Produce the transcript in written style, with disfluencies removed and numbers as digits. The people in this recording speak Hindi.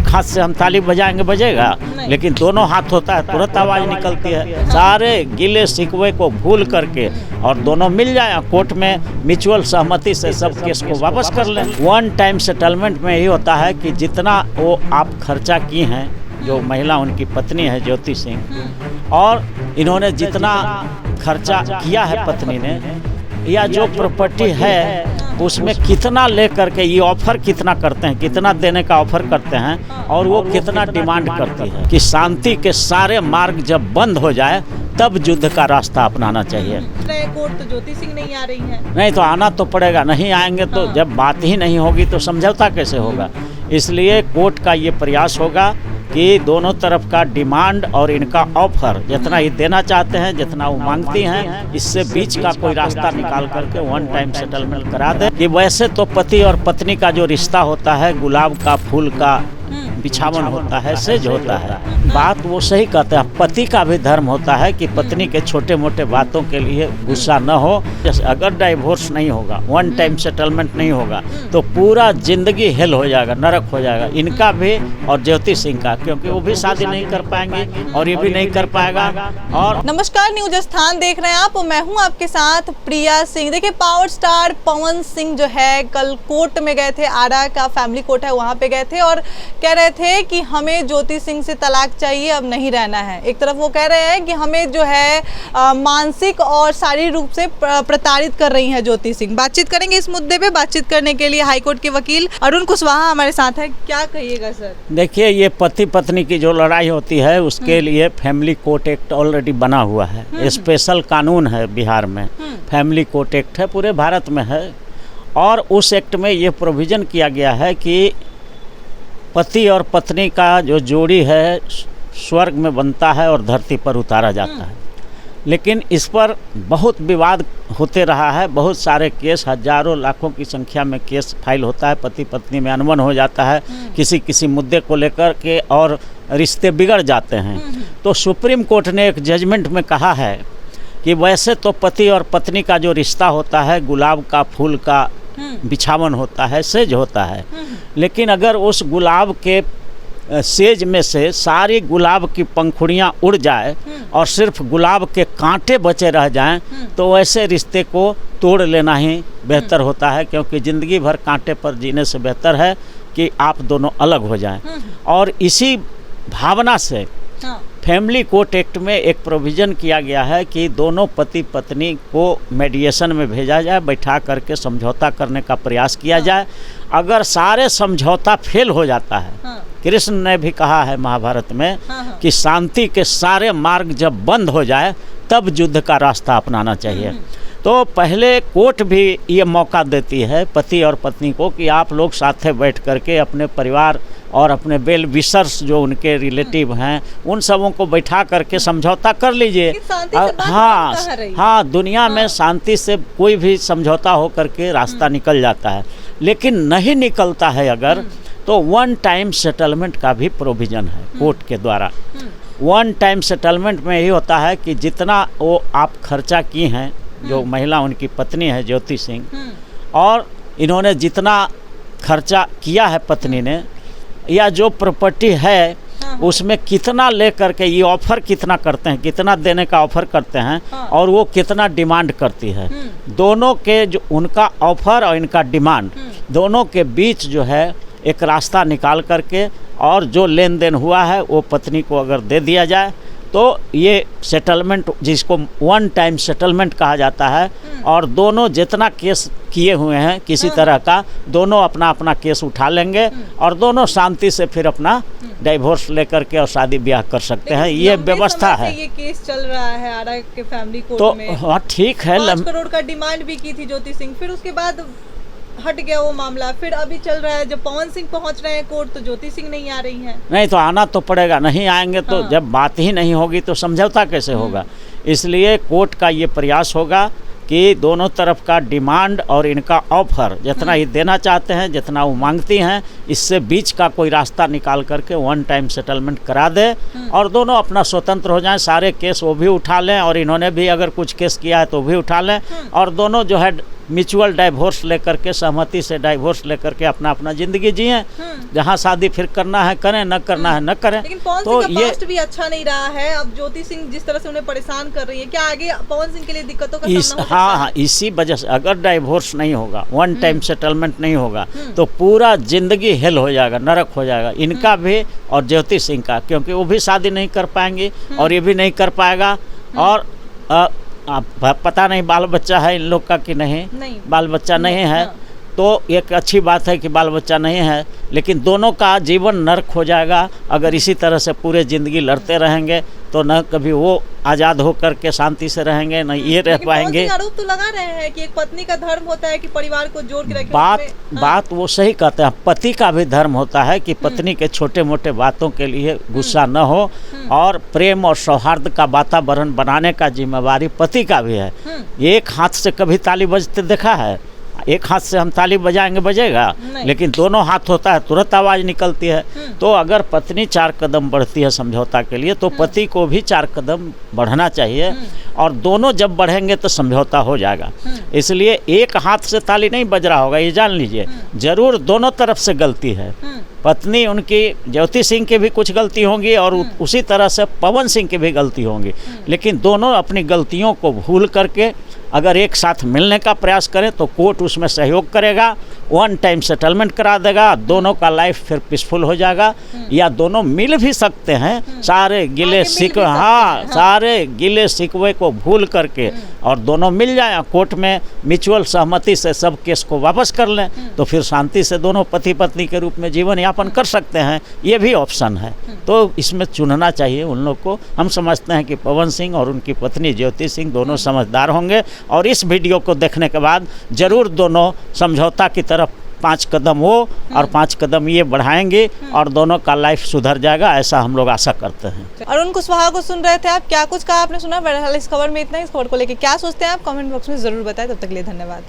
एक हाथ से हम ताली बजाएंगे बजेगा, लेकिन दोनों हाथ होता है तुरंत आवाज़ निकलती है। सारे गिले शिकवे को भूल करके और दोनों मिल जाए कोर्ट में म्यूचुअल सहमति से सब केस को वापस कर लें। वन टाइम सेटलमेंट में यही होता है कि जितना वो आप खर्चा की हैं, जो महिला उनकी पत्नी है ज्योति सिंह, और इन्होंने जितना खर्चा किया है पत्नी ने, या जो प्रॉपर्टी है उसमें कितना ले करके ये ऑफर कितना करते हैं, कितना देने का ऑफर करते हैं और वो कितना डिमांड करती है कि शांति के सारे मार्ग जब बंद हो जाए तब युद्ध का रास्ता अपनाना चाहिए। कोर्ट तो ज्योति सिंह नहीं आ रही है। नहीं तो आना तो पड़ेगा, नहीं आएंगे तो जब बात ही नहीं होगी तो समझौता कैसे होगा। इसलिए कोर्ट का ये प्रयास होगा कि दोनों तरफ का डिमांड और इनका ऑफर जितना ये देना चाहते हैं, जितना वो मांगती हैं, इससे बीच का कोई रास्ता निकाल करके वन टाइम सेटलमेंट करा दे। कि वैसे तो पति और पत्नी का जो रिश्ता होता है गुलाब का फूल का बिछावन होता है, सेज होता है। बात वो सही कहते हैं। पति का भी धर्म होता है कि पत्नी के छोटे मोटे बातों के लिए गुस्सा न हो। जैसे अगर डाइवोर्स नहीं होगा, वन टाइम सेटलमेंट नहीं होगा तो पूरा जिंदगी हेल हो जाएगा, नरक हो जाएगा, इनका भी और ज्योति सिंह का, क्योंकि वो भी शादी नहीं कर पाएंगे और ये भी नहीं कर पाएगा। और नमस्कार, न्यूज स्थान देख रहे हैं आप, मैं हूं आपके साथ प्रिया सिंह। देखिए, पावर स्टार पवन सिंह जो है कल कोर्ट में गए थे, आरा का फैमिली कोर्ट है वहां पे गए थे और कह रहे थे कि हमें ज्योति सिंह से तलाक चाहिए, अब नहीं रहना है। एक तरफ वो कह रहे हैं कि हमें जो है मानसिक और शारीरिक रूप से प्रताड़ित कर रही है ज्योति सिंह। बातचीत करेंगे इस मुद्दे पे। बातचीत करने के लिए हाईकोर्ट के वकील अरुण कुशवाहा हमारे साथ है। क्या कहिएगा सर? देखिए, ये पति पत्नी की जो लड़ाई होती है उसके लिए फैमिली कोर्ट एक्ट ऑलरेडी बना हुआ है। स्पेशल कानून है बिहार में, फैमिली कोर्ट एक्ट है, पूरे भारत में है। और उस एक्ट में ये प्रोविज़न किया गया है कि पति और पत्नी का जो जोड़ी है स्वर्ग में बनता है और धरती पर उतारा जाता है। लेकिन इस पर बहुत विवाद होते रहा है, बहुत सारे केस, हजारों लाखों की संख्या में केस फाइल होता है, पति पत्नी में अनबन हो जाता है किसी किसी मुद्दे को लेकर के और रिश्ते बिगड़ जाते हैं। तो सुप्रीम कोर्ट ने एक जजमेंट में कहा है कि वैसे तो पति और पत्नी का जो रिश्ता होता है गुलाब का फूल का बिछावन होता है, सेज होता है, लेकिन अगर उस गुलाब के सेज में से सारी गुलाब की पंखुड़ियाँ उड़ जाए और सिर्फ गुलाब के कांटे बचे रह जाएं तो ऐसे रिश्ते को तोड़ लेना ही बेहतर होता है, क्योंकि ज़िंदगी भर कांटे पर जीने से बेहतर है कि आप दोनों अलग हो जाएं। और इसी भावना से फैमिली कोर्ट एक्ट में एक प्रोविज़न किया गया है कि दोनों पति पत्नी को मेडिएशन में भेजा जाए, बैठा करके समझौता करने का प्रयास किया जाए। अगर सारे समझौता फेल हो जाता है, कृष्ण ने भी कहा है महाभारत में कि शांति के सारे मार्ग जब बंद हो जाए तब युद्ध का रास्ता अपनाना चाहिए। तो पहले कोर्ट भी ये मौका देती है पति और पत्नी को कि आप लोग साथ बैठ करके अपने परिवार और अपने वेल विशर्स जो उनके रिलेटिव हैं उन सबों को बैठा करके समझौता कर लीजिए। हाँ, दुनिया में शांति से कोई भी समझौता हो करके रास्ता निकल जाता है, लेकिन नहीं निकलता है अगर तो वन टाइम सेटलमेंट का भी प्रोविज़न है कोर्ट के द्वारा। वन टाइम सेटलमेंट में यही होता है कि जितना वो आप खर्चा की हैं, जो महिला उनकी पत्नी है ज्योति सिंह, और इन्होंने जितना खर्चा किया है पत्नी ने, या जो प्रॉपर्टी है उसमें कितना ले करके ये ऑफर कितना करते हैं, कितना देने का ऑफर करते हैं और वो कितना डिमांड करती है। दोनों के जो उनका ऑफर और इनका डिमांड दोनों के बीच जो है एक रास्ता निकाल करके और जो लेन देन हुआ है वो पत्नी को अगर दे दिया जाए तो ये सेटलमेंट, जिसको वन टाइम सेटलमेंट कहा जाता है, और दोनों जितना केस किए हुए हैं किसी तरह का, दोनों अपना अपना केस उठा लेंगे और दोनों शांति से फिर अपना डाइवोर्स लेकर के और शादी ब्याह कर सकते हैं। ये व्यवस्था है। ये केस चल रहा है आरा के फैमिली कोर्ट तो में। हाँ, ठीक है। 5 करोड़ का डिमांड भी की थी ज्योति सिंह, फिर उसके बाद हट गया वो मामला, फिर अभी चल रहा है। जब पवन सिंह पहुंच रहे हैं कोर्ट तो ज्योति सिंह नहीं आ रही हैं। नहीं तो आना तो पड़ेगा, नहीं आएंगे तो जब बात ही नहीं होगी तो समझौता कैसे होगा। इसलिए कोर्ट का ये प्रयास होगा कि दोनों तरफ का डिमांड और इनका ऑफर जितना ये देना चाहते हैं, जितना वो मांगती हैं, इससे बीच का कोई रास्ता निकाल करके वन टाइम सेटलमेंट करा दे और दोनों अपना स्वतंत्र हो जाएं। सारे केस वो भी उठा लें और इन्होंने भी अगर कुछ केस किया है तो भी उठा लें और दोनों जो है म्यूचुअल डाइवोर्स लेकर के, सहमति से डाइवोर्स लेकर के अपना अपना ज़िंदगी जिए। जहाँ शादी फिर करना है करें, न करना है न करें। लेकिन पवन तो सिंह का ये पास्ट भी अच्छा नहीं रहा है। अब ज्योति सिंह जिस तरह से उन्हें परेशान कर रही है, क्या आगे पवन सिंह के लिए दिक्कतों का सामना हो सकता है? हाँ, इसी वजह से अगर डाइवोर्स नहीं होगा, वन टाइम सेटलमेंट नहीं होगा, तो पूरा जिंदगी हेल हो जाएगा, नरक हो जाएगा, इनका भी और ज्योति सिंह का, क्योंकि वो भी शादी नहीं कर पाएंगे और ये भी नहीं कर पाएगा। और पता नहीं बाल बच्चा है इन लोग का कि नहीं, बाल बच्चा नहीं है। तो एक अच्छी बात है कि बाल बच्चा नहीं है, लेकिन दोनों का जीवन नर्क हो जाएगा अगर इसी तरह से पूरे ज़िंदगी लड़ते रहेंगे। तो न कभी वो आज़ाद होकर के शांति से रहेंगे, न ये रह पाएंगे। आरोप तो लगा रहे हैं कि एक पत्नी का धर्म होता है कि परिवार को जोड़ के रखे। बात वो सही कहते हैं। पति का भी धर्म होता है कि पत्नी के छोटे मोटे बातों के लिए गुस्सा न हो, और प्रेम और सौहार्द का वातावरण बनाने का जिम्मेवारी पति का भी है। एक हाथ से कभी ताली बजते देखा है? एक हाथ से हम ताली बजाएंगे बजेगा, लेकिन दोनों हाथ होता है तुरंत आवाज़ निकलती है। तो अगर पत्नी 4 कदम बढ़ती है समझौता के लिए, तो पति को भी 4 कदम बढ़ना चाहिए, और दोनों जब बढ़ेंगे तो समझौता हो जाएगा। इसलिए एक हाथ से ताली नहीं बज रहा होगा, ये जान लीजिए। जरूर दोनों तरफ से गलती है। पत्नी उनकी ज्योति सिंह की भी कुछ गलती होंगी और उसी तरह से पवन सिंह की भी गलती होंगी, लेकिन दोनों अपनी गलतियों को भूल करके अगर एक साथ मिलने का प्रयास करें तो कोर्ट उसमें सहयोग करेगा, वन टाइम सेटलमेंट करा देगा, दोनों का लाइफ फिर पीसफुल हो जाएगा। या दोनों मिल भी सकते हैं, सारे गिले शिकवे, हाँ, सारे गिले शिकवे को भूल करके, और दोनों मिल जाए कोर्ट में म्यूचुअल सहमति से सब केस को वापस कर लें, तो फिर शांति से दोनों पति पत्नी के रूप में जीवन यापन कर सकते हैं। ये भी ऑप्शन है। तो इसमें चुनना चाहिए उन लोग को। हम समझते हैं कि पवन सिंह और उनकी पत्नी ज्योति सिंह दोनों समझदार होंगे, और इस वीडियो को देखने के बाद जरूर दोनों समझौता की तरफ 5 कदम वो और 5 कदम ये बढ़ाएंगे, और दोनों का लाइफ सुधर जाएगा, ऐसा हम लोग आशा करते हैं। अरुण कुशवाहा को सुन रहे थे आप, क्या कुछ कहा आपने सुना? बहरहाल इस खबर में इतना ही। इस खबर को लेकर क्या सोचते हैं आप कमेंट बॉक्स में ज़रूर बताएं। तब तक के लिए धन्यवाद।